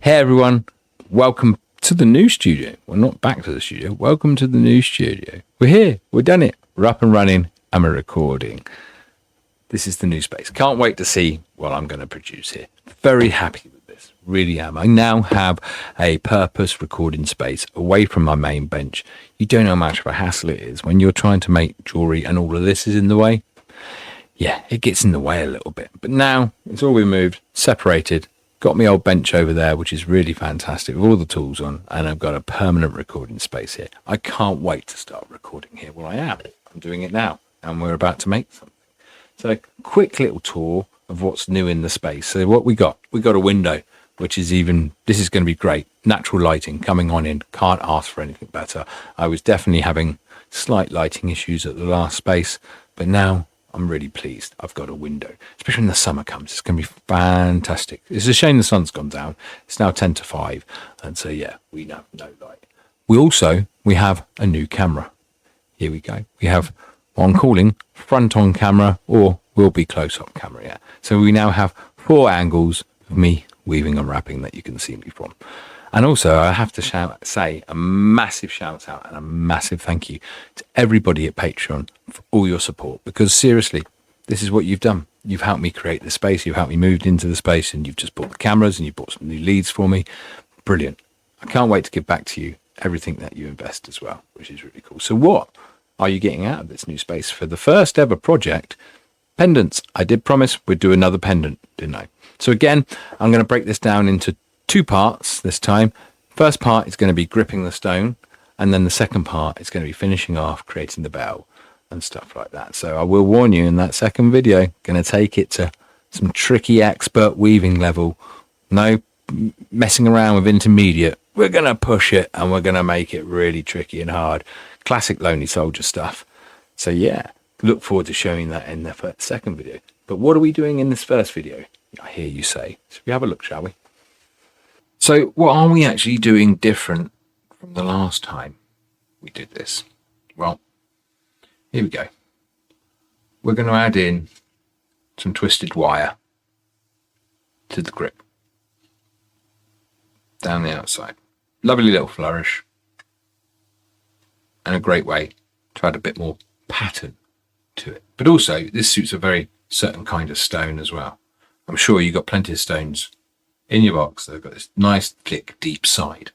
Hey everyone, welcome to the new studio. Well, not back to the studio. Welcome to the new studio. We're here. We've done it. We're up and running and we're recording. This is the new space. Can't wait to see what I'm going to produce here. Very happy with this. Really am. I now have a purpose recording space away from my main bench. You don't know how much of a hassle it is when you're trying to make jewelry and all of this is in the way. Yeah, it gets in the way a little bit. But now it's all removed, separated. Got my old bench over there, which is really fantastic with all the tools on, and I've got a permanent recording space here. I can't wait to start recording here. Well, I am. I'm doing it now, and we're about to make something. So, quick little tour of what's new in the space. So, what we got a window, which is this is going to be great. Natural lighting coming on in. Can't ask for anything better. I was definitely having slight lighting issues at the last space, but now I'm really pleased. I've got a window, especially when the summer comes. It's going to be fantastic. It's a shame the sun's gone down. It's now 10 to 5. And so, yeah, we have no light. We have a new camera. Here we go. We have what I'm calling front on camera, or will be close up camera. Yeah. So we now have 4 angles of me weaving and wrapping that you can see me from. And also, I have to say a massive shout out and a massive thank you to everybody at Patreon for all your support. Because seriously, this is what you've done. You've helped me create the space. You've helped me move into the space, and you've just bought the cameras and you've bought some new leads for me. Brilliant. I can't wait to give back to you everything that you invest as well, which is really cool. So what are you getting out of this new space? For the first ever project, pendants. I did promise we'd do another pendant, didn't I? So again, I'm going to break this down into 2 parts this time. First part is going to be gripping the stone, and then the second part is going to be finishing off, creating the bell and stuff like that. So I will warn you, in that second video, going to take it to some tricky expert weaving level. No messing around with intermediate. We're going to push it and we're going to make it really tricky and hard. Classic Lonely Soldier stuff. So yeah, look forward to showing that in the second video. But what are we doing in this first video? I hear you say. So we have a look, shall we? So what are we actually doing different from the last time we did this? Well, here we go. We're going to add in some twisted wire to the grip down the outside. Lovely little flourish, and a great way to add a bit more pattern to it. But also, this suits a very certain kind of stone as well. I'm sure you've got plenty of stones in your box. They've got this nice, thick, deep side.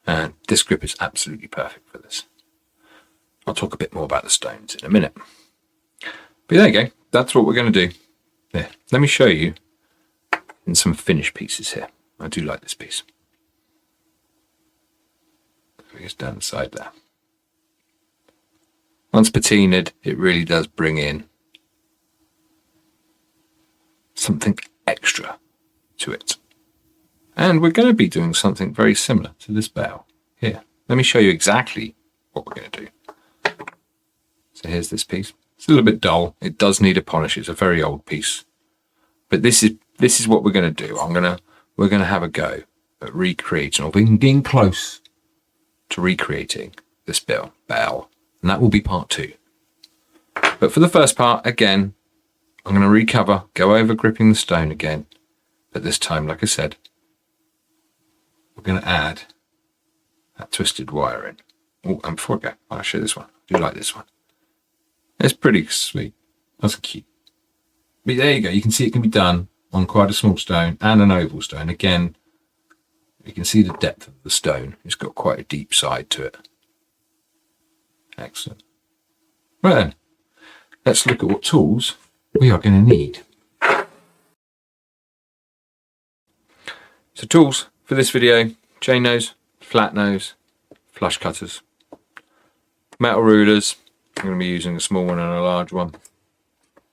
And this grip is absolutely perfect for this. I'll talk a bit more about the stones in a minute. But there you go. That's what we're going to do. There. Let me show you in some finished pieces here. I do like this piece. So it's down the side there. Once patinaed, it really does bring in something extra to it. And we're going to be doing something very similar to this bell here. Let me show you exactly what we're going to do. So here's this piece. It's a little bit dull. It does need a polish. It's a very old piece. But this is what we're going to do. We're going to have a go at recreating, or being close to recreating this bell. And that will be part 2. But for the first part, again, I'm going to recover, go over gripping the stone again. But this time, like I said, we're going to add that twisted wire in. Oh, and before I go, I'll show you this one. I do like this one. It's pretty sweet. That's cute. But there you go. You can see it can be done on quite a small stone and an oval stone. Again, you can see the depth of the stone. It's got quite a deep side to it. Excellent. Right then, let's look at what tools we are going to need. So tools for this video: chain nose, flat nose, flush cutters, metal rulers. I'm going to be using a small one and a large one.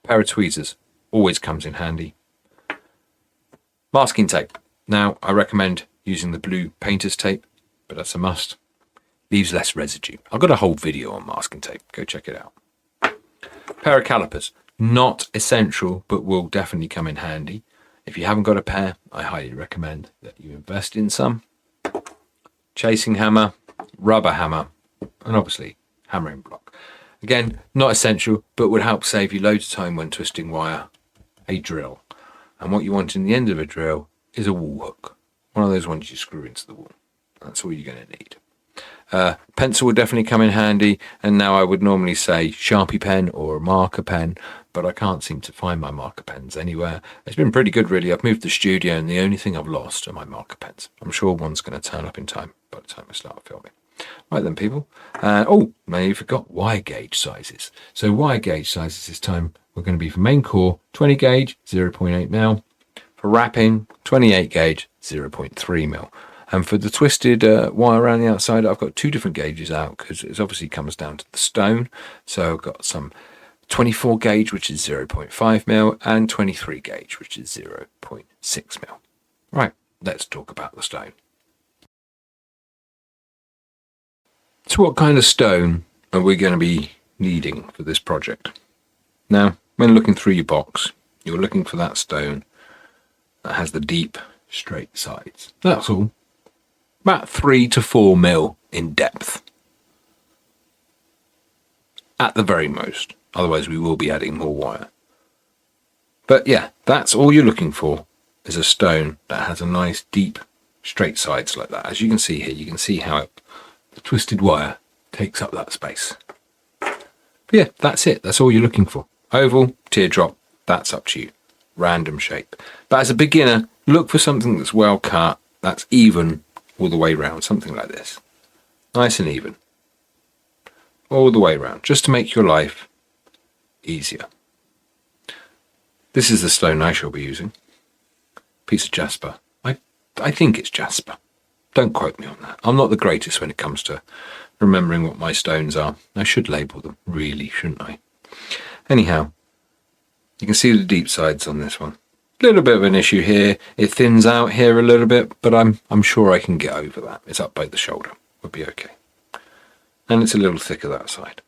Pair of tweezers, always comes in handy. Masking tape. Now I recommend using the blue painter's tape, but that's a must. Leaves less residue. I've got a whole video on masking tape. Go check it out. Pair of calipers. Not essential, but will definitely come in handy. If you haven't got a pair, I highly recommend that you invest in some. Chasing hammer, rubber hammer, and obviously hammering block. Again, not essential, but would help save you loads of time when twisting wire. A drill. And what you want in the end of a drill is a wall hook. One of those ones you screw into the wall. That's all you're going to need. Pencil would definitely come in handy, and now I would normally say Sharpie pen or a marker pen, but I can't seem to find my marker pens anywhere. It's been pretty good, really. I've moved the studio, and the only thing I've lost are my marker pens. I'm sure one's going to turn up in time by the time I start filming. Right then, people. Oh, maybe forgot wire gauge sizes. So wire gauge sizes this time we're going to be for main core 20 gauge 0.8mm, for wrapping 28 gauge 0.3mm. And for the twisted wire around the outside, I've got two different gauges out because it obviously comes down to the stone. So I've got some 24 gauge, which is 0.5mm, and 23 gauge, which is 0.6mm. Right, let's talk about the stone. So what kind of stone are we going to be needing for this project? Now, when looking through your box, you're looking for that stone that has the deep, straight sides. That's all. About 3 to 4 mil in depth. At the very most. Otherwise we will be adding more wire. But yeah, that's all you're looking for, is a stone that has a nice deep straight sides like that. As you can see here, you can see how the twisted wire takes up that space. But yeah, that's it. That's all you're looking for. Oval, teardrop, that's up to you. Random shape. But as a beginner, look for something that's well cut, that's even all the way round, something like this. Nice and even. All the way round, just to make your life easier. This is the stone I shall be using. Piece of jasper. I think it's jasper. Don't quote me on that. I'm not the greatest when it comes to remembering what my stones are. I should label them, really, shouldn't I? Anyhow, you can see the deep sides on this one. Little bit of an issue here. It thins out here a little bit, but I'm sure I can get over that. It's up by the shoulder. We'll be okay. And it's a little thicker that side.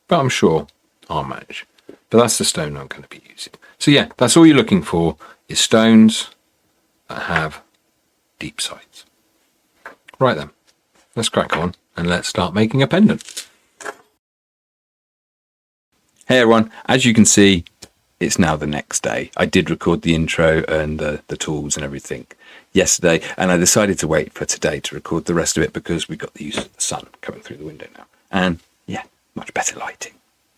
But I'm sure I'll manage. But that's the stone I'm going to be using. So yeah, that's all you're looking for, is stones that have deep sides. Right then, let's crack on and let's start making a pendant. Hey everyone, as you can see, it's now the next day. I did record the intro and the tools and everything yesterday, and I decided to wait for today to record the rest of it because we got the use of the sun coming through the window now. And yeah, much better lighting.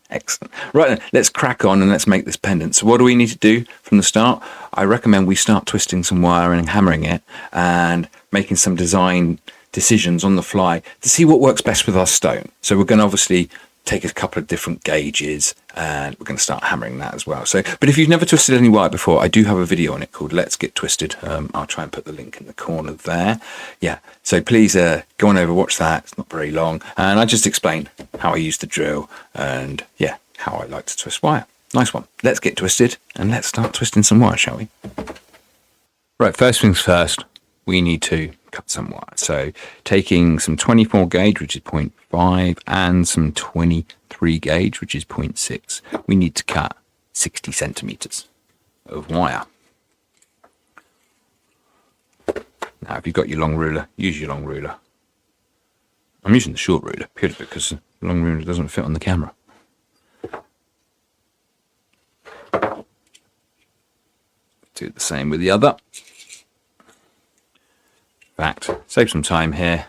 Excellent. Right then, let's crack on and let's make this pendant. So what do we need to do from the start? I recommend we start twisting some wire and hammering it and making some design decisions on the fly to see what works best with our stone. So we're going to obviously take a couple of different gauges and we're going to start hammering that as well. So, but if you've never twisted any wire before, I do have a video on it called Let's Get Twisted. I'll try and put the link in the corner there. Yeah, so please go on over, watch that. It's not very long. And I just explain how I use the drill and yeah, how I like to twist wire. Nice one. Let's get twisted and let's start twisting some wire, shall we? Right, first things first, we need to cut some wire. So taking some 24 gauge, which is 0.5, and some 23 gauge, which is 0.6, we need to cut 60 centimeters of wire. Now, if you've got your long ruler, use your long ruler. I'm using the short ruler purely because the long ruler doesn't fit on the camera. Do the same with the other. In fact, save some time here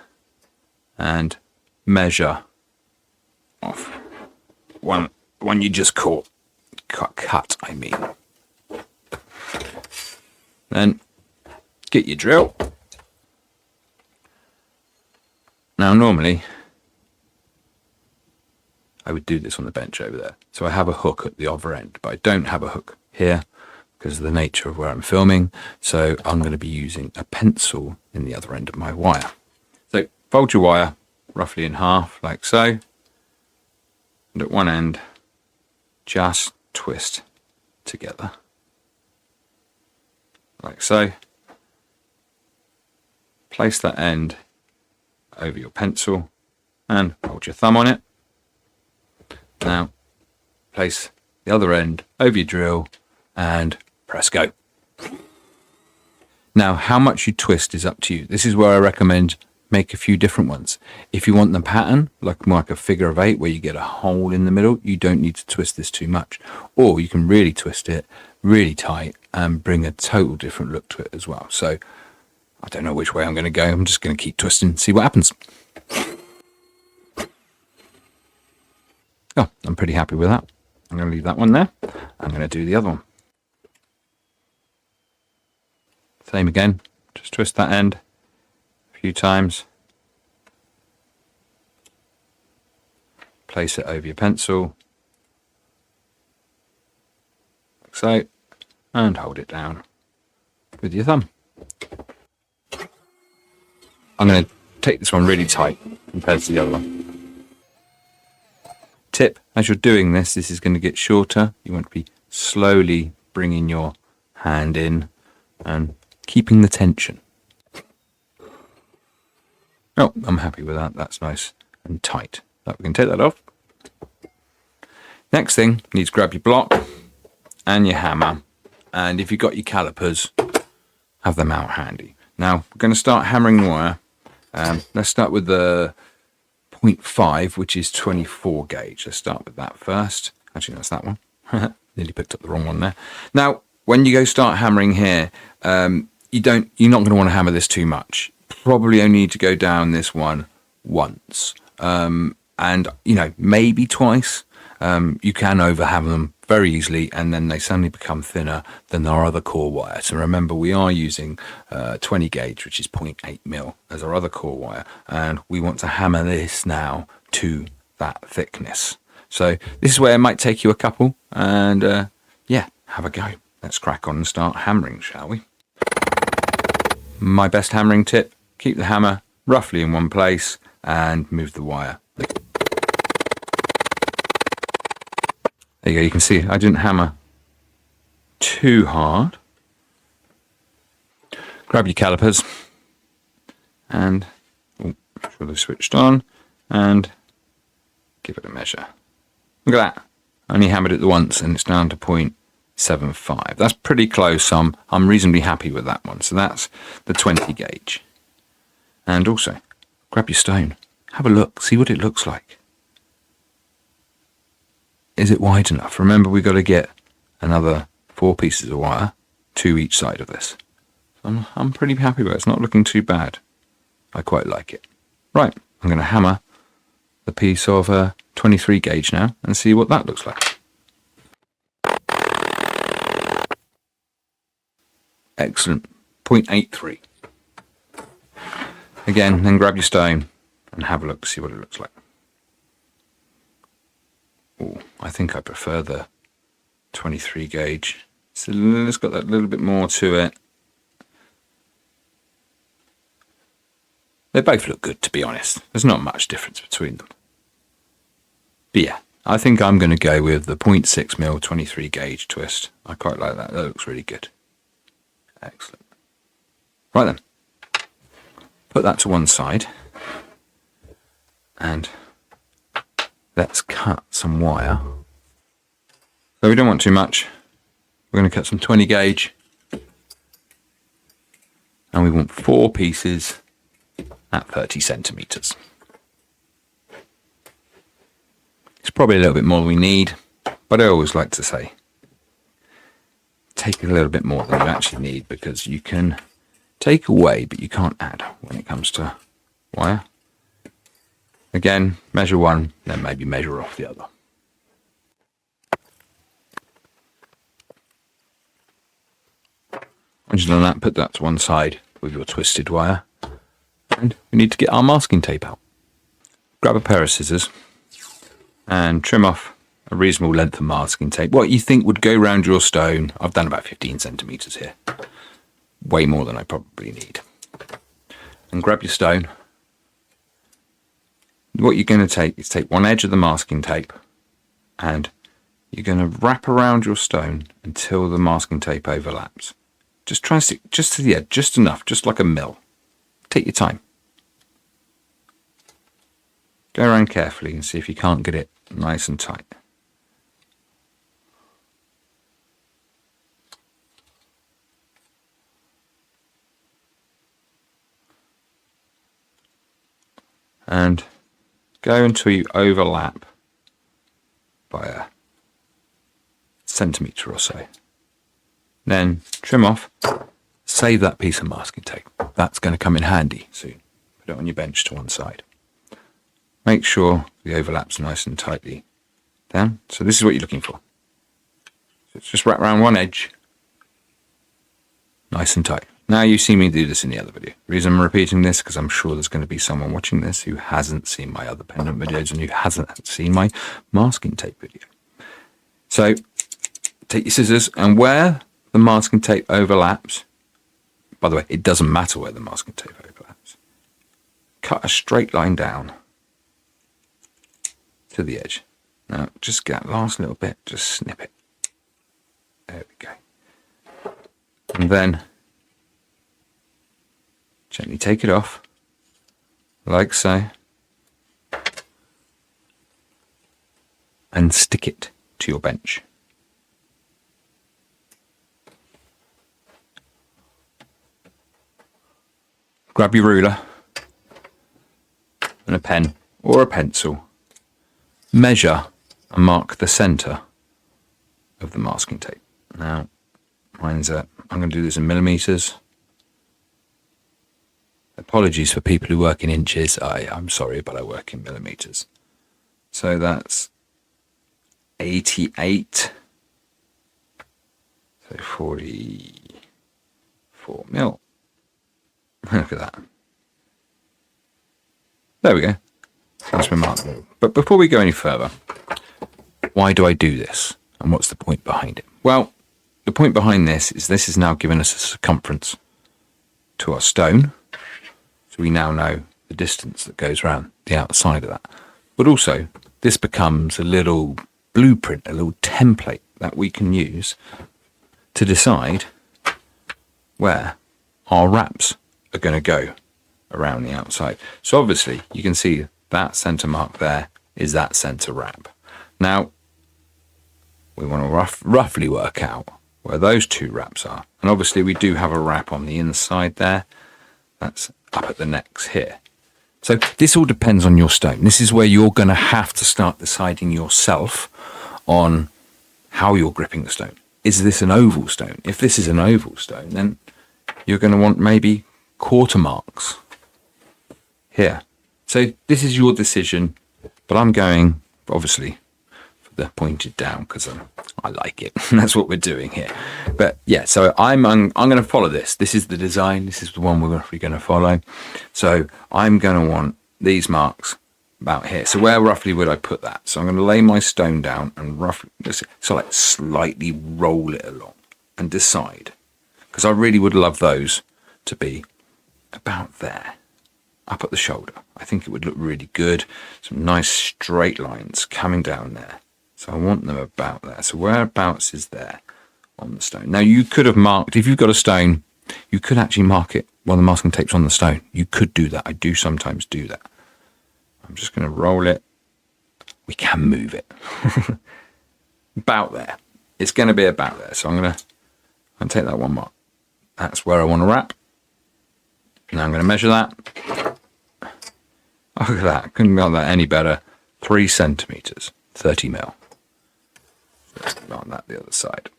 and measure off one you just caught. Cut, I mean. Then get your drill. Now normally I would do this on the bench over there. So I have a hook at the other end, but I don't have a hook here because of the nature of where I'm filming. So I'm going to be using a pencil in the other end of my wire. So fold your wire roughly in half, like so. And at one end, just twist together. Like so. Place that end over your pencil and hold your thumb on it. Now, place the other end over your drill and press go. Now, how much you twist is up to you. This is where I recommend make a few different ones. If you want the pattern, like more like a figure of 8 where you get a hole in the middle, you don't need to twist this too much. Or you can really twist it really tight and bring a total different look to it as well. So I don't know which way I'm going to go. I'm just going to keep twisting and see what happens. Oh, I'm pretty happy with that. I'm going to leave that one there. I'm going to do the other one. Same again. Just twist that end a few times. Place it over your pencil. Like so. And hold it down with your thumb. I'm going to take this one really tight compared to the other one. Tip, as you're doing this, this is going to get shorter. You want to be slowly bringing your hand in and keeping the tension. Oh, I'm happy with that. That's nice and tight. So we can take that off. Next thing, you need to grab your block and your hammer. And if you've got your calipers, have them out handy. Now, we're going to start hammering the wire. Let's start with the 0.5, which is 24 gauge. Let's start with that first. Actually, that's that one. Nearly picked up the wrong one there. Now, when you go start hammering here, you're not going to want to hammer this too much. Probably only need to go down this one once. And, maybe twice. You can overhammer them very easily, and then they suddenly become thinner than our other core wire. So remember, we are using 20 gauge, which is 0.8 mil, as our other core wire, and we want to hammer this now to that thickness. So this is where it might take you a couple, and have a go. Let's crack on and start hammering, shall we? My best hammering tip: keep the hammer roughly in one place and move the wire. There you go, you can see I didn't hammer too hard. Grab your calipers and make sure they're switched on and give it a measure. Look at that. I only hammered it once and it's down to 0.75. That's pretty close. I'm reasonably happy with that one. So that's the 20 gauge. And also, grab your stone. Have a look. See what it looks like. Is it wide enough? Remember, we've got to get another 4 pieces of wire, 2 each side of this. So I'm pretty happy with it. It's not looking too bad. I quite like it. Right, I'm going to hammer the piece of 23 gauge now and see what that looks like. Excellent. 0.83. Again, then grab your stone and have a look to see what it looks like. Ooh, I think I prefer the 23 gauge. So it's got that little bit more to it. They both look good, to be honest. There's not much difference between them. But yeah, I think I'm going to go with the 0.6 mil 23 gauge twist. I quite like that. That looks really good. Excellent. Right then. Put that to one side. And let's cut some wire. So we don't want too much. We're going to cut some 20 gauge. And we want 4 pieces at 30 centimeters. It's probably a little bit more than we need, but I always like to say, take a little bit more than you actually need, because you can take away, but you can't add when it comes to wire. Again, measure one, then maybe measure off the other. Once you've done that, put that to one side with your twisted wire. And we need to get our masking tape out. Grab a pair of scissors and trim off a reasonable length of masking tape. What you think would go around your stone. I've done about 15 centimeters here. Way more than I probably need. And grab your stone. What you're going to take is take one edge of the masking tape and you're going to wrap around your stone until the masking tape overlaps. Just try and stick just to the edge, just enough, just like a mill. Take your time. Go around carefully and see if you can't get it nice and tight. And go until you overlap by a centimetre or so. Then trim off save that piece of masking tape. That's going to come in handy soon. Put it on your bench to one side. Make sure the overlap's nice and tightly down. So this is what you're looking for. So it's just wrap around one edge, nice and tight. Now you see me do this in the other video. The reason I'm repeating this because I'm sure there's going to be someone watching this who hasn't seen my other pendant videos and who hasn't seen my masking tape video. So take your scissors, and where the masking tape overlaps, by the way, it doesn't matter where the masking tape overlaps, cut a straight line down to the edge. Now just get that last little bit, just snip it. There we go. And then gently take it off, like so, and stick it to your bench. Grab your ruler and a pen or a pencil. Measure and mark the centre of the masking tape. Now, I'm going to do this in millimetres. Apologies for people who work in inches. I'm sorry, but I work in millimetres. So that's 88. So 44 mil. Look at that. There we go. That's my mark. But before we go any further, why do I do this? And what's the point behind it? Well, the point behind this is now giving us a circumference to our stone. So we now know the distance that goes around the outside of that. But also, this becomes a little blueprint, a little template that we can use to decide where our wraps are going to go around the outside. So obviously, you can see that center mark there is that center wrap. Now, we want to roughly work out where those two wraps are. And obviously, we do have a wrap on the inside there. That's up at the necks here. So this all depends on your stone. This is where you're going to have to start deciding yourself on how you're gripping the stone. Is this an oval stone? If this is an oval stone, then you're going to want maybe quarter marks here. So this is your decision, but I'm going, obviously, for the pointed down because I like it. That's what we're doing here. But yeah, so I'm going to follow this. This is the design. This is the one we're roughly going to follow. So I'm going to want these marks about here. So where roughly would I put that? So I'm going to lay my stone down and roughly, so like slightly roll it along and decide. Because I really would love those to be about there, up at the shoulder. I think it would look really good. Some nice straight lines coming down there. So I want them about there. So whereabouts is there on the stone? Now you could have marked, if you've got a stone, you could actually mark it while the masking tape's on the stone. You could do that. I do sometimes do that. I'm just going to roll it. We can move it. About there. It's going to be about there. So I'm going to take that one mark. That's where I want to wrap. Now I'm going to measure that. Look at that. Couldn't make that any better. 3 centimeters, 30 mil. Let's go on that the other side.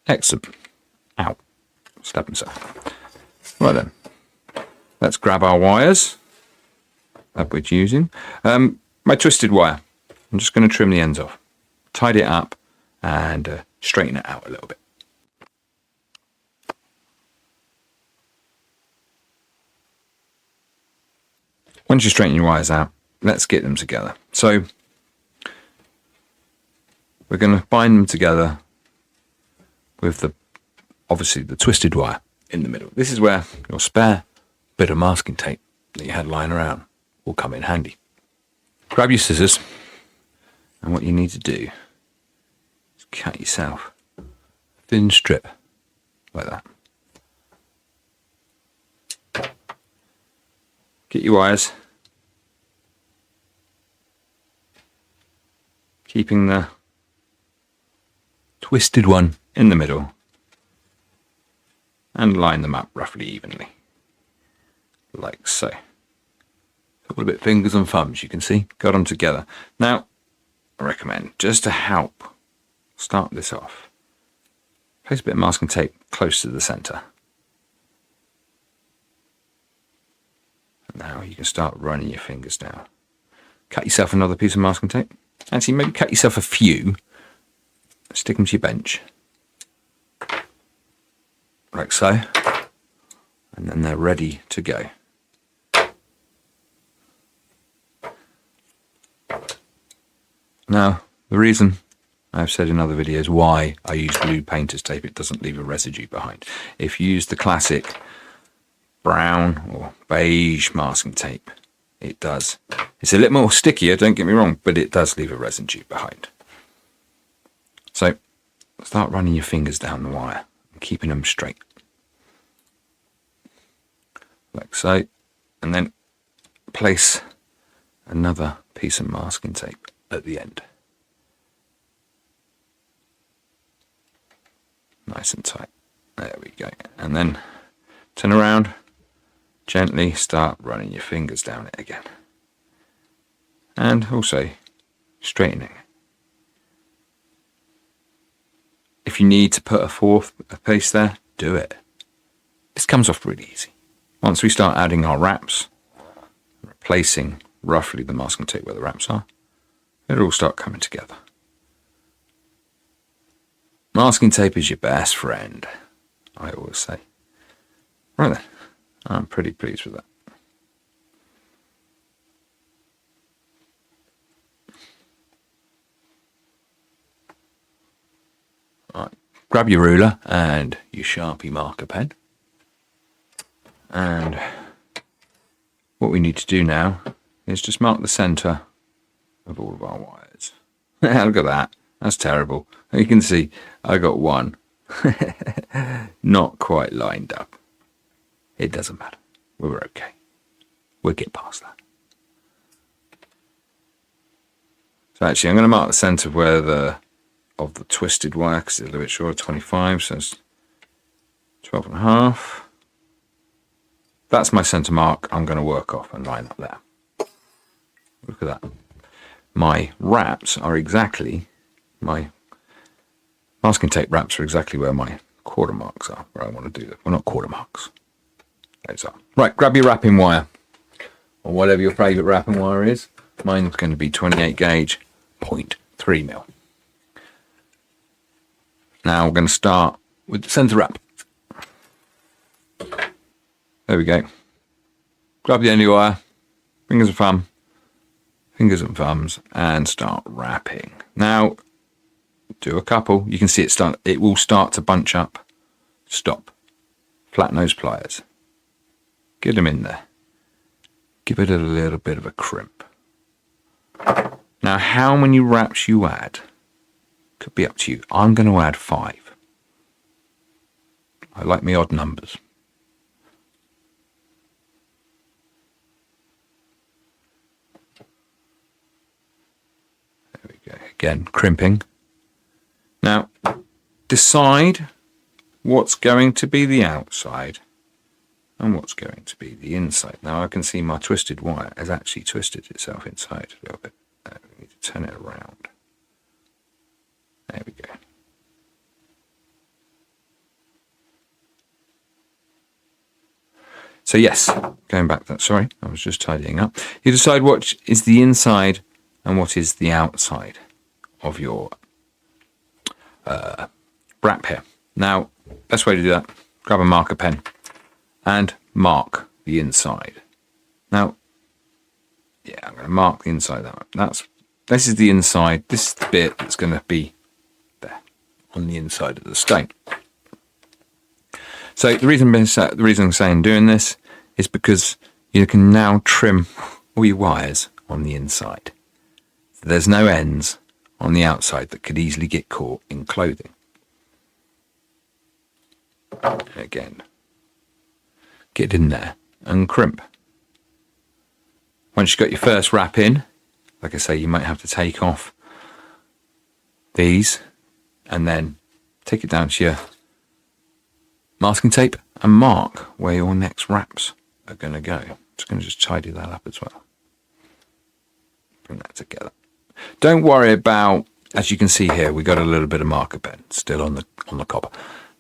Excellent. Ow. Stab himself. Right then. Let's grab our wires that we're using. My twisted wire. I'm just going to trim the ends off. Tidy it up and straighten it out a little bit. Once you straighten your wires out, let's get them together. So we're going to bind them together with obviously the twisted wire in the middle. This is where your spare bit of masking tape that you had lying around will come in handy. Grab your scissors, and what you need to do is cut yourself a thin strip like that. Get your wires, keeping the twisted one in the middle, and line them up roughly evenly, like so. A little bit fingers and thumbs, you can see, got them together. Now, I recommend, just to help start this off, Place a bit of masking tape close to the center. Now you can start running your fingers down. Cut yourself another piece of masking tape. Actually, maybe cut yourself a few. Stick them to your bench. Like so. And then they're ready to go. Now, the reason I've said in other videos why I use blue painter's tape, it doesn't leave a residue behind. If you use the classic brown or beige masking tape, it does. It's a little more stickier, don't get me wrong, but it does leave a residue behind. So start running your fingers down the wire and keeping them straight. Like so. And then place another piece of masking tape at the end. Nice and tight. There we go. And then turn around, gently start running your fingers down it again. And also straightening. If you need to put a piece there, do it. This comes off really easy. Once we start adding our wraps, replacing roughly the masking tape where the wraps are, it'll all start coming together. Masking tape is your best friend, I always say. Right then, I'm pretty pleased with that. Right, grab your ruler and your Sharpie marker pen. And what we need to do now is just mark the center of all of our wires. Look at that. That's terrible. You can see I got one not quite lined up. It doesn't matter. We're okay. We'll get past that. So actually I'm going to mark the center where the twisted wire, because it's a little bit short, 25, so it's 12.5. That's my center mark. I'm going to work off and line up there. Look at that. My wraps are exactly, my masking tape wraps are exactly where my quarter marks are, where I want to do them. Well, not quarter marks. Those are. Right, grab your wrapping wire, or whatever your favourite wrapping wire is. Mine's going to be 28 gauge, 0.3 mil. Now we're going to start with the centre wrap. There we go. Grab the end of your wire, fingers and thumbs, and start wrapping. Now, do a couple. You can see it will start to bunch up. Stop. Flat nose pliers. Get them in there. Give it a little bit of a crimp. Now, how many wraps you add could be up to you. I'm going to add 5. I like my odd numbers. There we go. Again, crimping. Now, decide what's going to be the outside and what's going to be the inside. Now, I can see my twisted wire has actually twisted itself inside a little bit. We need to turn it around. There we go. So yes, going back to that, sorry, I was just tidying up. You decide what is the inside and what is the outside of your wrap here. Now, best way to do that, grab a marker pen and mark the inside. Now, yeah, I'm going to mark the inside of that. This is the inside. This is the bit that's going to be there on the inside of the stain. So the reason I'm saying doing this is because you can now trim all your wires on the inside. So there's no ends on the outside that could easily get caught in clothing. Again, get in there and crimp. Once you've got your first wrap in, like I say, you might have to take off these and then take it down to your masking tape and mark where your next wraps are going to go. Just going to just tidy that up as well. Bring that together. Don't worry about as you can see here, we got a little bit of marker pen still on the copper.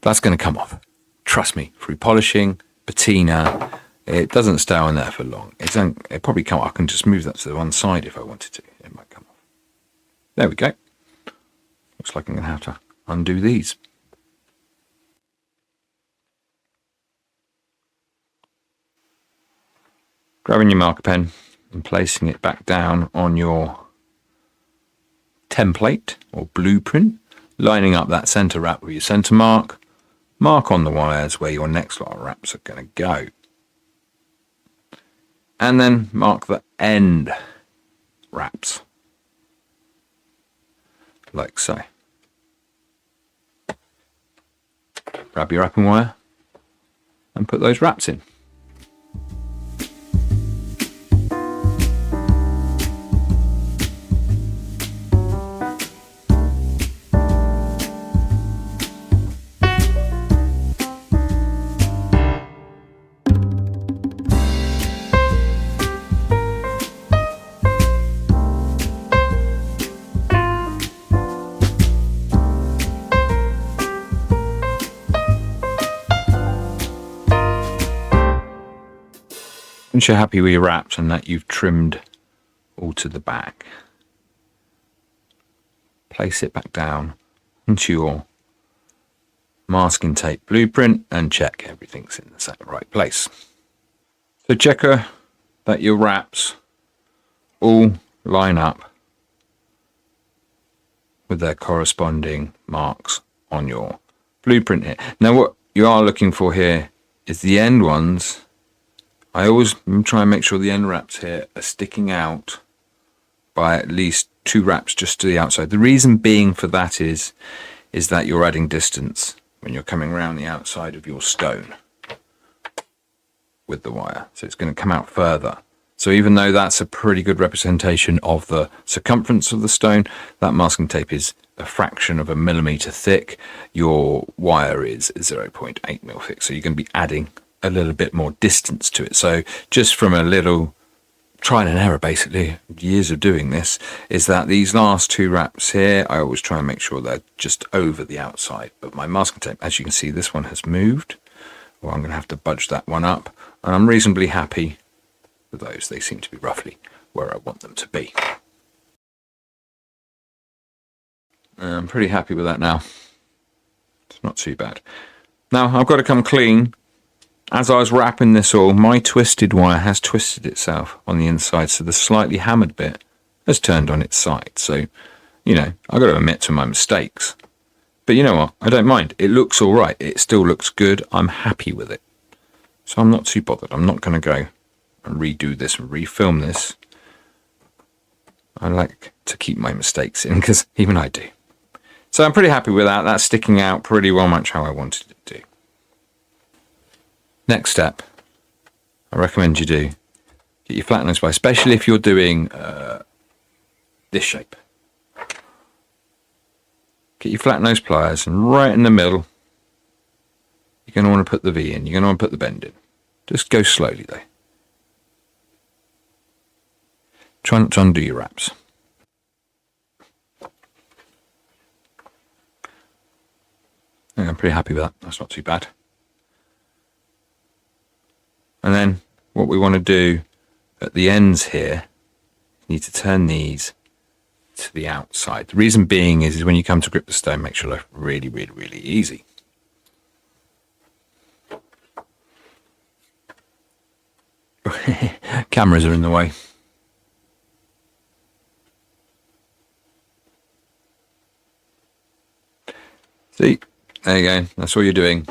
That's going to come off. Trust me, through polishing, patina, it doesn't stay on there for long. It probably come. I can just move that to the one side if I wanted to. It might come off. There we go. Looks like I'm going to have to undo these. Grabbing your marker pen and placing it back down on your template or blueprint, lining up that center wrap with your center mark on the wires where your next lot of wraps are going to go. And then mark the end wraps, like so. Grab your wrapping wire and put those wraps in. Once you're happy with your wraps and that you've trimmed all to the back, place it back down into your masking tape blueprint and check everything's in the right place. So check that your wraps all line up with their corresponding marks on your blueprint here. Now what you are looking for here is the end ones. I always try and make sure the end wraps here are sticking out by at least 2 wraps just to the outside. The reason being for that is that you're adding distance when you're coming around the outside of your stone with the wire. So it's going to come out further. So even though that's a pretty good representation of the circumference of the stone, that masking tape is a fraction of a millimeter thick. Your wire is 0.8 mil thick. So you're going to be adding a little bit more distance to it. So just from a little trial and error, basically years of doing this, is that these last 2 wraps here, I always try and make sure they're just over the outside of my masking tape. As you can see, this one has moved, or I'm going to have to budge that one up, and I'm reasonably happy with those. They seem to be roughly where I want them to be. I'm pretty happy with that now. It's not too bad. Now I've got to come clean. As I was wrapping this all, my twisted wire has twisted itself on the inside, so the slightly hammered bit has turned on its side. So, you know, I've got to admit to my mistakes. But you know what? I don't mind. It looks all right. It still looks good. I'm happy with it. So I'm not too bothered. I'm not going to go and redo this and refilm this. I like to keep my mistakes in, because even I do. So I'm pretty happy with that. That's sticking out pretty well much how I wanted it to. Next step, I recommend you do, get your flat nose pliers, especially if you're doing this shape. Get your flat nose pliers, and right in the middle, you're going to want to put the V in. You're going to want to put the bend in. Just go slowly though. Try not to undo your wraps. I'm pretty happy with that. That's not too bad. And then what we want to do at the ends here, you need to turn these to the outside. The reason being is when you come to grip the stone, make sure they're really, really, really easy. Cameras are in the way. See, there you go. That's all you're doing,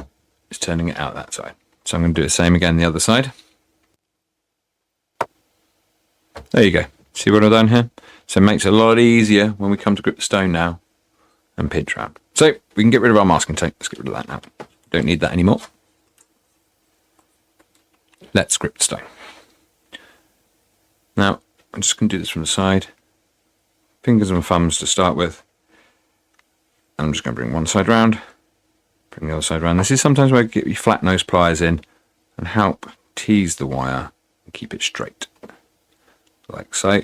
is turning it out that side. So I'm going to do the same again the other side. There you go. See what I've done here? So it makes it a lot easier when we come to grip the stone now and pinch around. So we can get rid of our masking tape. Let's get rid of that now. Don't need that anymore. Let's grip the stone. Now, I'm just going to do this from the side. Fingers and thumbs to start with. And I'm just going to bring one side round. Bring the other side around. This is sometimes where you get your flat nose pliers in and help tease the wire and keep it straight, like so.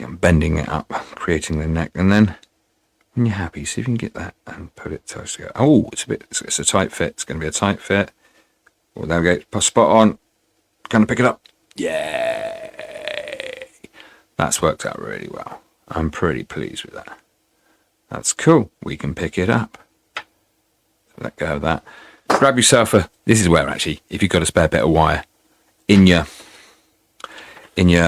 I'm bending it up, creating the neck, and then when you're happy, see if you can get that and put it close together. Oh, it's a tight fit. It's going to be a tight fit. Well, there we go. Spot on. Gonna pick it up. Yay! That's worked out really well. I'm pretty pleased with that. That's cool. We can pick it up. So let go of that. Grab yourself this is where actually, if you've got a spare bit of wire in your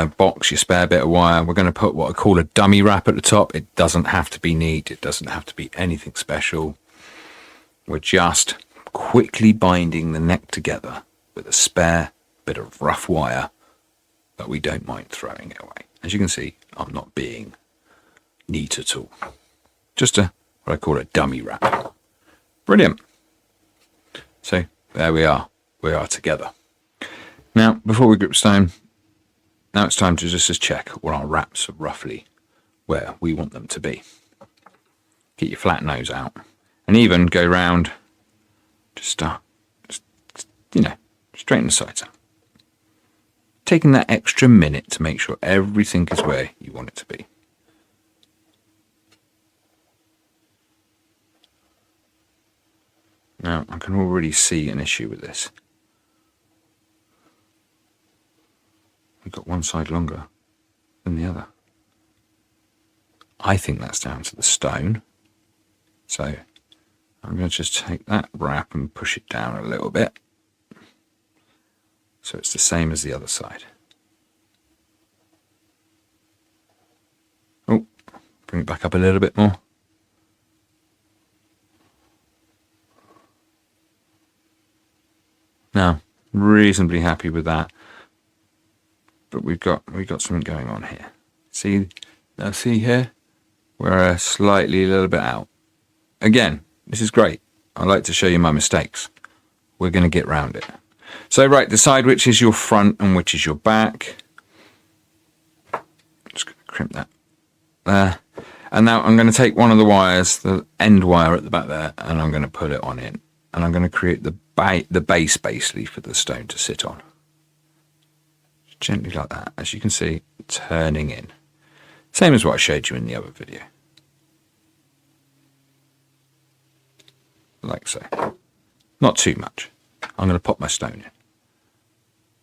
box, your spare bit of wire, we're going to put what I call a dummy wrap at the top. It doesn't have to be neat. It doesn't have to be anything special. We're just quickly binding the neck together with a spare bit of rough wire, but we don't mind throwing it away. As you can see, I'm not being neat at all. Just what I call a dummy wrap. Brilliant. So there we are. We are together. Now, before we grip stone, now it's time to just check what our wraps are roughly where we want them to be. Get your flat nose out, and even go round. Just straighten the sides out. Taking that extra minute to make sure everything is where you want it to be. Now, I can already see an issue with this. We've got one side longer than the other. I think that's down to the stone. So I'm going to just take that wrap and push it down a little bit. So it's the same as the other side. Oh, bring it back up a little bit more. Now, reasonably happy with that. But we've got something going on here. See here? We're a little bit out. Again, this is great. I like to show you my mistakes. We're going to get round it. So right, decide which is your front and which is your back. Just going to crimp that there. And now I'm going to take one of the wires, the end wire at the back there, and I'm going to put it on in. And I'm going to create the base basically for the stone to sit on. Gently like that, as you can see, turning in. Same as what I showed you in the other video. Like so. Not too much. I'm going to pop my stone in.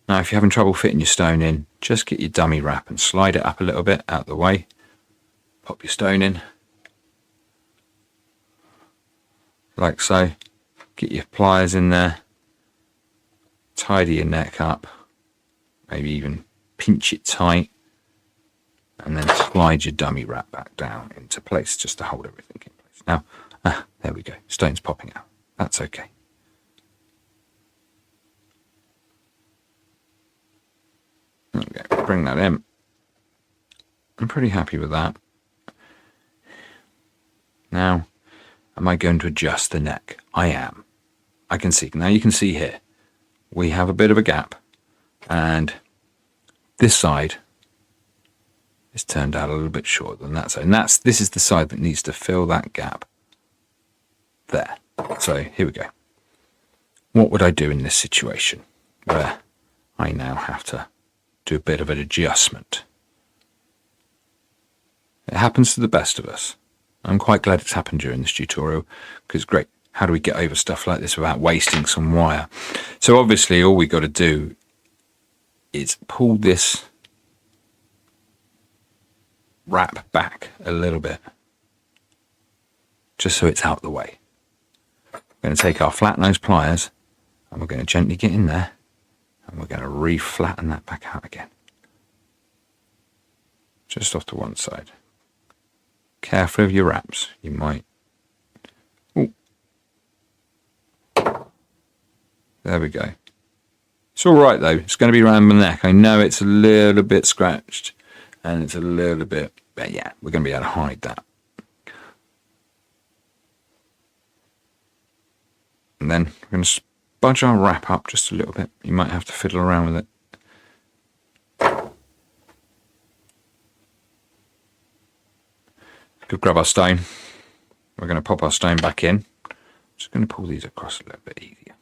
Now if you're having trouble fitting your stone in, just get your dummy wrap and slide it up a little bit out of the way. Pop your stone in. Like so. Get your pliers in there. Tidy your neck up. Maybe even pinch it tight. And then slide your dummy wrap back down into place just to hold everything in place. Now, there we go. Stone's popping out. That's okay. Okay, bring that in. I'm pretty happy with that. Now, am I going to adjust the neck? I am. I can see. Now you can see here, we have a bit of a gap, and this side is turned out a little bit shorter than that side. And this is the side that needs to fill that gap there. So here we go. What would I do in this situation where I now have to do a bit of an adjustment? It happens to the best of us. I'm quite glad it's happened during this tutorial because great. How do we get over stuff like this without wasting some wire? So obviously all we got to do is pull this wrap back a little bit just so it's out the way. We're going to take our flat nose pliers and we're going to gently get in there and we're going to re-flatten that back out again. Just off to one side. Careful of your wraps. You might... Ooh. There we go. It's all right though. It's going to be around the neck. I know it's a little bit scratched and it's a little bit, but yeah, we're going to be able to hide that. And then we're going to budge our wrap up just a little bit. You might have to fiddle around with it. Could grab our stone. We're going to pop our stone back in. Just going to pull these across a little bit easier.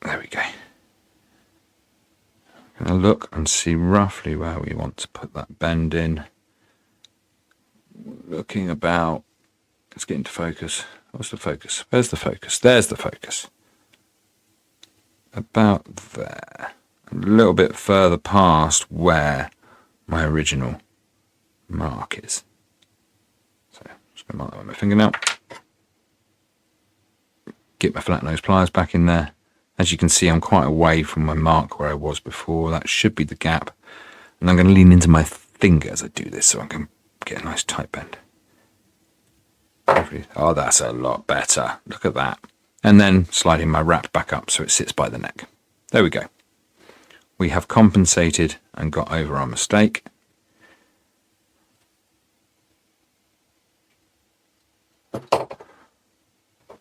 There we go. I'm going to look and see roughly where we want to put that bend in. Looking about, let's get into focus. What's the focus? Where's the focus? There's the focus. About there. A little bit further past where my original mark is. So I'm just going to mark that with my fingernail. Get my flat nose pliers back in there. As you can see, I'm quite away from my mark where I was before. That should be the gap. And I'm going to lean into my finger as I do this so I can get a nice tight bend. Oh, that's a lot better. Look at that. And then sliding my wrap back up so it sits by the neck. There we go. We have compensated and got over our mistake.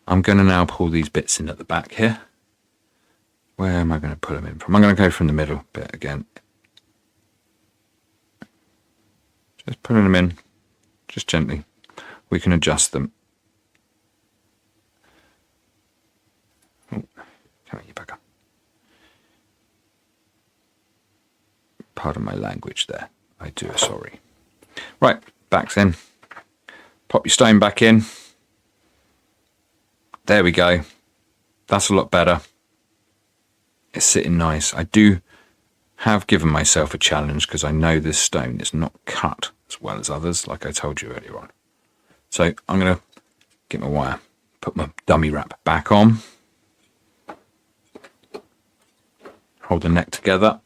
I'm going to now pull these bits in at the back here. Where am I going to put them in from? I'm going to go from the middle bit again. Just putting them in, just gently. We can adjust them. Oh, come on, you bugger. Pardon my language there. I do sorry. Right, back's in. Pop your stone back in. There we go. That's a lot better. It's sitting nice. I do have given myself a challenge because I know this stone is not cut as well as others, like I told you earlier on. So I'm going to get my wire, put my dummy wrap back on, hold the neck together.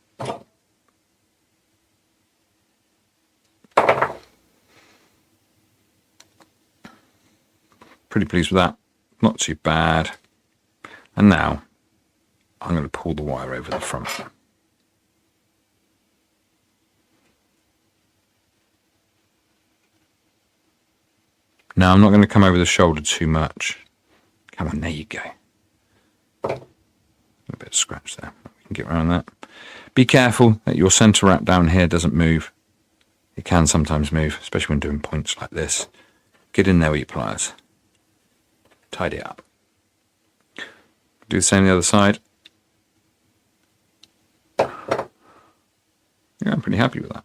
Pretty pleased with that. Not too bad. And now I'm going to pull the wire over the front. Now I'm not going to come over the shoulder too much. Come on, there you go. A bit of scratch there. We can get around that. Be careful that your center wrap down here doesn't move. It can sometimes move, especially when doing points like this. Get in there with your pliers. Tidy it up. Do the same on the other side. Yeah, I'm pretty happy with that.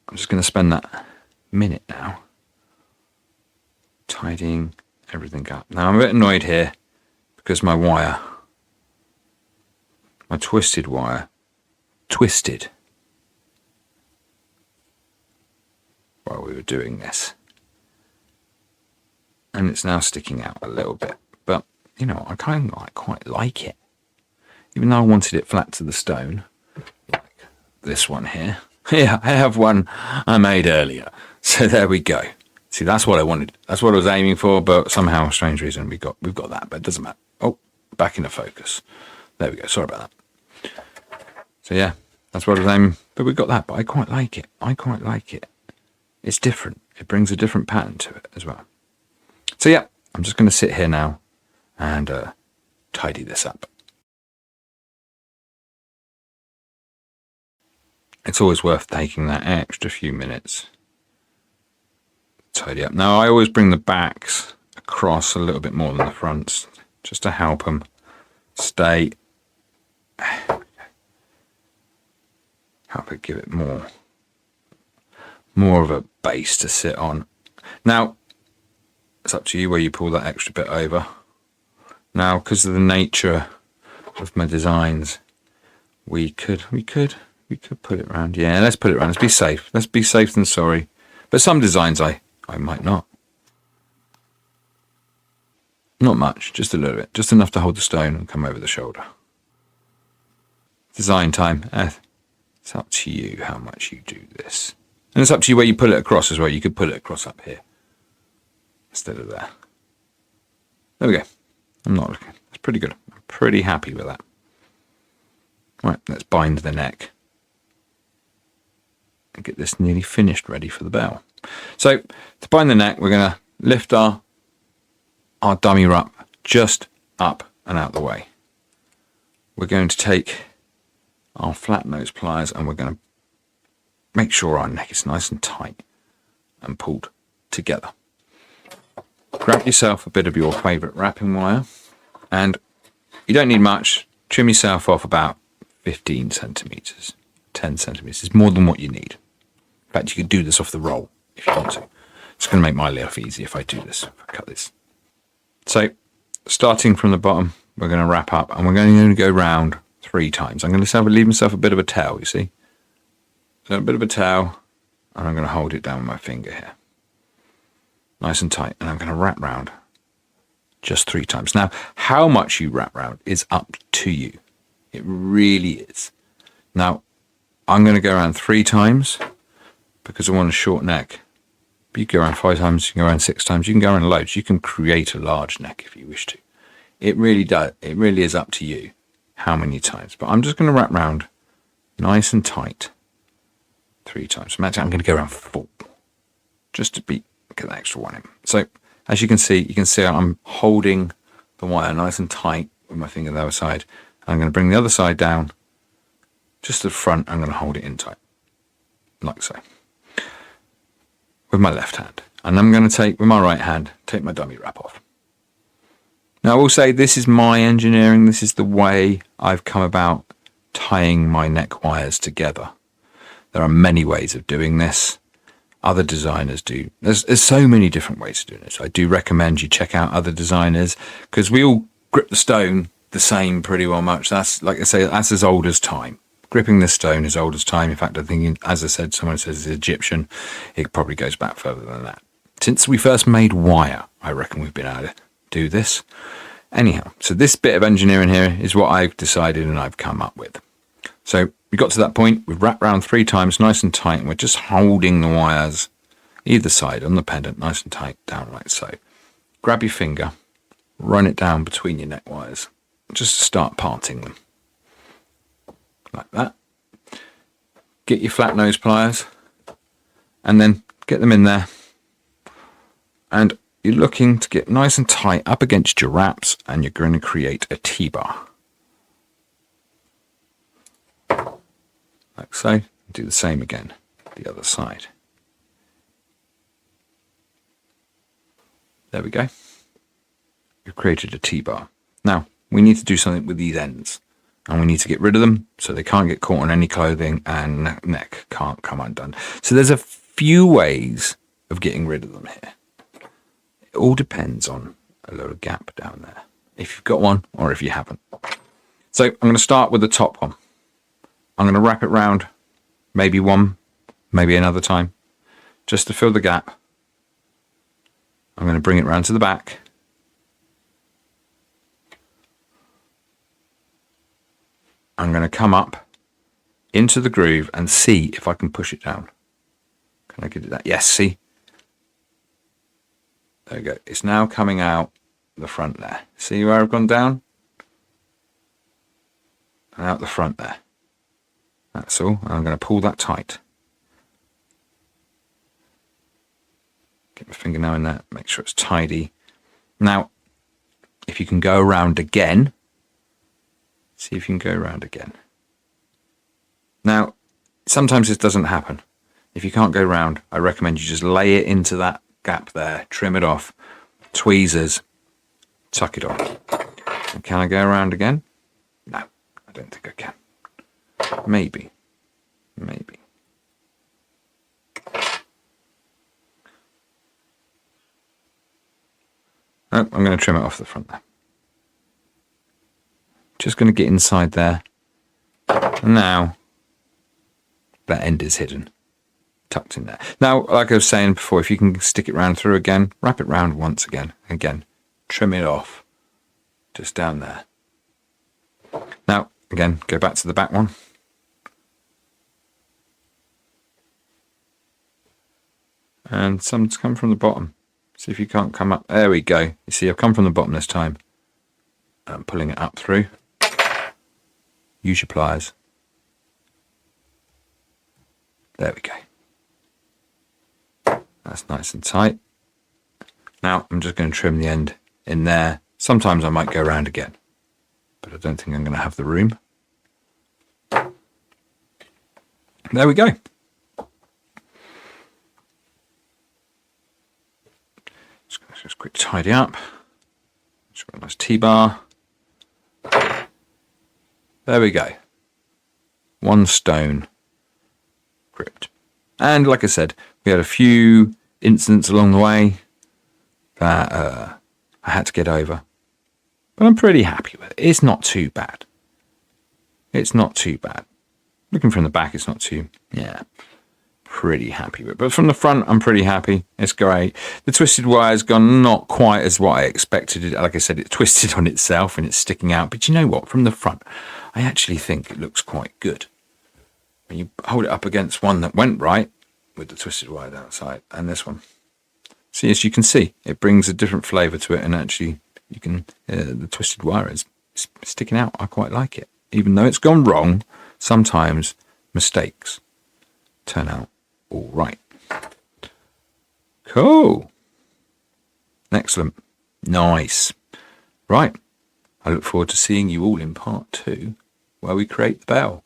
I'm just going to spend that minute now tidying everything up. Now I'm a bit annoyed here because my wire, my twisted wire, twisted while we were doing this. And it's now sticking out a little bit. But, you know, I kind of quite like it. Even though I wanted it flat to the stone, like this one here. Yeah, I have one I made earlier. So there we go. See, that's what I wanted. That's what I was aiming for, but somehow, for a strange reason, we've got that, but it doesn't matter. Oh, back into focus. There we go. Sorry about that. So yeah, that's what I was aiming, but we got that, but I quite like it. I quite like it. It's different. It brings a different pattern to it as well. So yeah, I'm just going to sit here now and tidy this up. It's always worth taking that extra few minutes. Tidy up. Now I always bring the backs across a little bit more than the fronts, just to help them stay, help it give it more of a base to sit on. Now it's up to you where you pull that extra bit over. Now, because of the nature of my designs, we could put it around. Yeah, let's put it around. Let's be safe. Let's be safe than sorry. But some designs I might not. Not much, just a little bit. Just enough to hold the stone and come over the shoulder. Design time. It's up to you how much you do this. And it's up to you where you put it across as well. You could put it across up here instead of there. There we go. I'm not looking. That's pretty good. I'm pretty happy with that. Right, let's bind the neck and get this nearly finished, ready for the bell. So to bind the neck, we're going to lift our dummy wrap just up and out the way. We're going to take our flat nose pliers and we're going to make sure our neck is nice and tight and pulled together. Grab yourself a bit of your favourite wrapping wire, and you don't need much. Trim yourself off about 15 centimetres. 10 centimeters. It's more than what you need. In fact, you could do this off the roll if you want to. It's going to make my life easy if I do this, if I cut this. So starting from the bottom, we're going to wrap up and we're going to go round 3 times. I'm going to leave myself a bit of a tail, you see. So a bit of a tail, and I'm going to hold it down with my finger here. Nice and tight, and I'm going to wrap round just 3 times. Now, how much you wrap round is up to you. It really is. Now, I'm going to go around 3 times because I want a short neck. But you can go around 5 times, you can go around 6 times, you can go around loads. You can create a large neck if you wish to. It really does. It really is up to you how many times. But I'm just going to wrap round nice and tight 3 times. So actually, I'm going to go around 4 just to get that extra one in. So as you can see I'm holding the wire nice and tight with my finger the other side. I'm going to bring the other side down just to the front. I'm going to hold it in tight like so with my left hand, and I'm going to take with my right hand, take my dummy wrap off. Now I will say this is my engineering. This is the way I've come about tying my neck wires together. There are many ways of doing this. Other designers do. There's so many different ways of doing this. I do recommend you check out other designers because we all grip the stone the same pretty well much. That's, like I say, that's as old as time. Gripping this stone is old as time. In fact, I think, as I said, someone says it's Egyptian. It probably goes back further than that. Since we first made wire, I reckon we've been able to do this. Anyhow, so this bit of engineering here is what I've decided and I've come up with. So we got to that point, we've wrapped around 3 times nice and tight, and we're just holding the wires either side on the pendant nice and tight down like so. Grab your finger, run it down between your neck wires, just to start parting them. Like that. Get your flat nose pliers and then get them in there, and you're looking to get nice and tight up against your wraps, and you're going to create a T-bar like so. Do the same again the other side. There we go. We've created a T-bar. Now we need to do something with these ends, and we need to get rid of them so they can't get caught on any clothing and neck can't come undone. So there's a few ways of getting rid of them here. It all depends on a little gap down there, if you've got one or if you haven't. So I'm going to start with the top one. I'm going to wrap it round maybe one, maybe another time, just to fill the gap. I'm going to bring it round to the back. I'm going to come up into the groove and see if I can push it down. Can I get it that? Yes, see? There we go. It's now coming out the front there. See where I've gone down? And out the front there. That's all. And I'm going to pull that tight. Get my finger now in there. Make sure it's tidy. Now, if you can go around again, see if you can go around again. Now, sometimes this doesn't happen. If you can't go round, I recommend you just lay it into that gap there, trim it off, tweezers, tuck it off. And can I go around again? No, I don't think I can. Maybe. Oh, I'm going to trim it off the front there. Just going to get inside there. Now, that end is hidden, tucked in there. Now, like I was saying before, if you can stick it round through again, wrap it round once again, trim it off, just down there. Now, again, go back to the back one. And some's come from the bottom. See if you can't come up. There we go. You see, I've come from the bottom this time. I'm pulling it up through. Use your pliers. There we go. That's nice and tight. Now I'm just going to trim the end in there. Sometimes I might go around again, but I don't think I'm going to have the room. There we go. Just quick tidy up. Just got a nice T-bar. There we go. One stone script. And like I said, we had a few incidents along the way that I had to get over. But I'm pretty happy with it. It's not too bad. It's not too bad. Looking from the back, it's not too, pretty happy with it. But from the front, I'm pretty happy. It's great. The twisted wire's gone not quite as what I expected. Like I said, it twisted on itself and it's sticking out. But you know what? From the front, I actually think it looks quite good. When you hold it up against one that went right with the twisted wire down the side and this one. See, as you can see, it brings a different flavour to it, and actually you can, the twisted wire is sticking out. I quite like it. Even though it's gone wrong, sometimes mistakes turn out all right. Cool. Excellent. Nice. Right. I look forward to seeing you all in part 2, where we create the bell.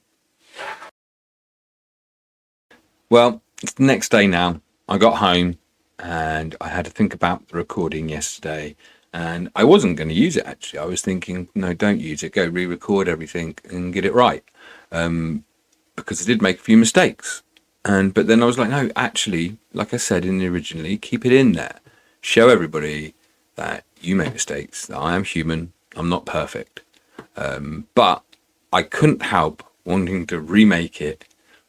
Well, it's the next day now. I got home and I had to think about the recording yesterday, and I wasn't going to use it actually. I was thinking, no, don't use it. Go re-record everything and get it right. Because I did make a few mistakes. But then I was like, no, actually, like I said originally, keep it in there. Show everybody that you make mistakes, that I am human, I'm not perfect. But I couldn't help wanting to remake it,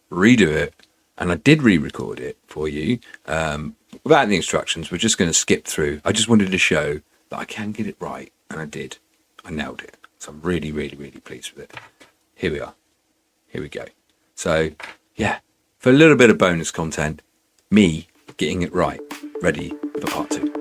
redo it, and I did re-record it for you. Without the instructions, we're just going to skip through. I just wanted to show that I can get it right, and I did. I nailed it. So I'm really, really, really pleased with it. Here we are. Here we go. So, yeah, for a little bit of bonus content, me getting it right, ready for part 2.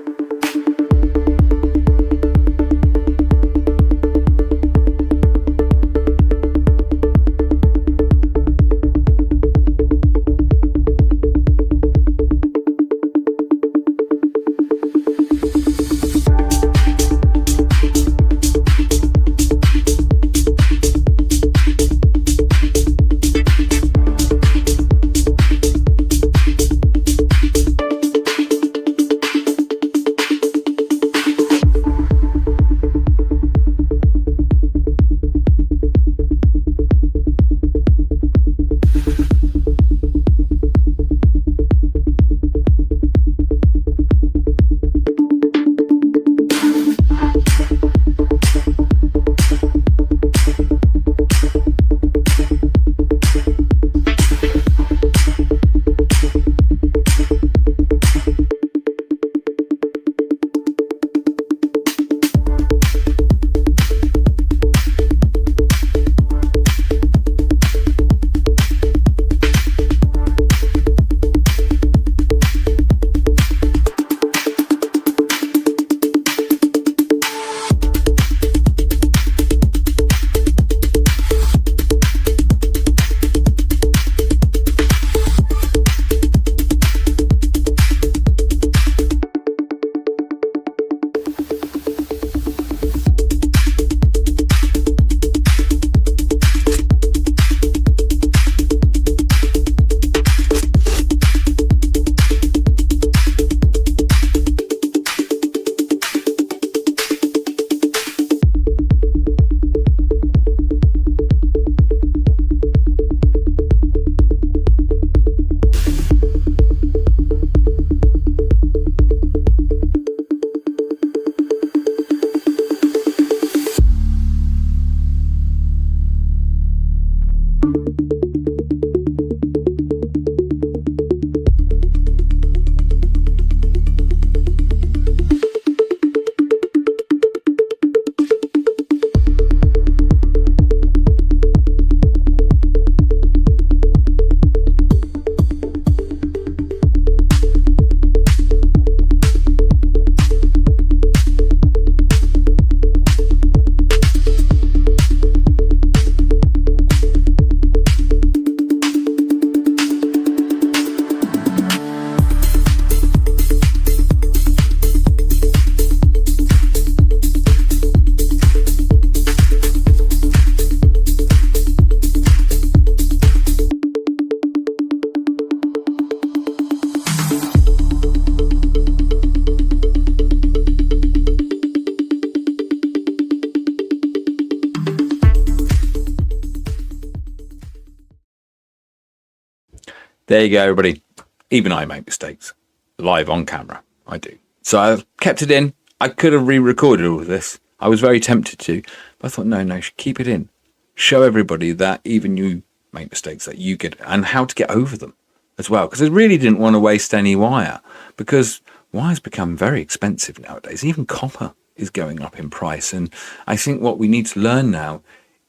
There you go, everybody. Even I make mistakes live on camera. I do. So I've kept it in. I could have re-recorded all of this. I was very tempted to, but I thought, no, keep it in. Show everybody that even you make mistakes, that you get, and how to get over them as well. Because I really didn't want to waste any wire, because wire's become very expensive nowadays. Even copper is going up in price. And I think what we need to learn now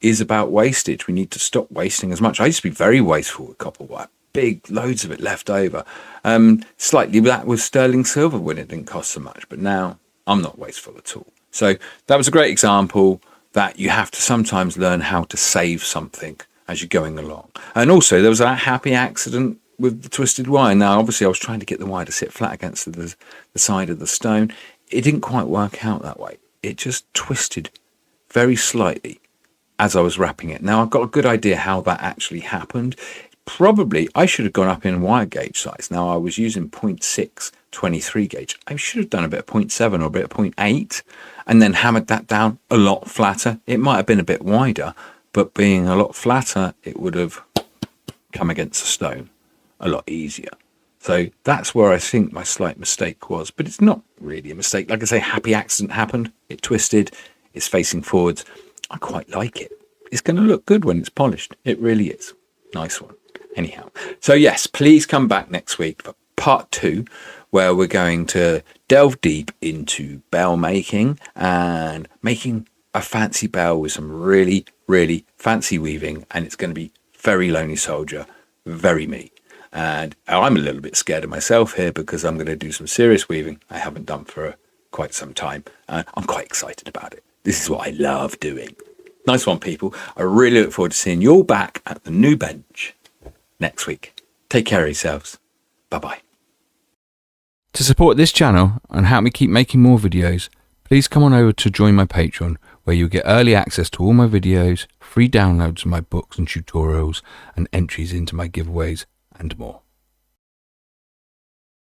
is about wastage. We need to stop wasting as much. I used to be very wasteful with copper wire. Big loads of it left over. Slightly that with sterling silver when it didn't cost so much. But now I'm not wasteful at all. So that was a great example that you have to sometimes learn how to save something as you're going along. And also there was that happy accident with the twisted wire. Now, obviously I was trying to get the wire to sit flat against the side of the stone. It didn't quite work out that way. It just twisted very slightly as I was wrapping it. Now I've got a good idea how that actually happened. Probably I should have gone up in wire gauge size. Now I was using 0.6 23 gauge. I should have done a bit of 0.7 or a bit of 0.8 and then hammered that down a lot flatter. It might have been a bit wider, but being a lot flatter, it would have come against the stone a lot easier. So that's where I think my slight mistake was, but it's not really a mistake. Like I say, happy accident happened. It twisted. It's facing forwards. I quite like it. It's going to look good when it's polished. It really is. Nice one. Anyhow, so yes, please come back next week for part 2, where we're going to delve deep into bell making and making a fancy bell with some really, really fancy weaving. And it's going to be very Lonely Soldier, very me. And I'm a little bit scared of myself here because I'm going to do some serious weaving I haven't done for quite some time. I'm quite excited about it. This is what I love doing. Nice one, people. I really look forward to seeing you all back at the new bench next week. Take care of yourselves. Bye-bye. To support this channel and help me keep making more videos, please come on over to join my Patreon, where you'll get early access to all my videos, free downloads of my books and tutorials, and entries into my giveaways and more.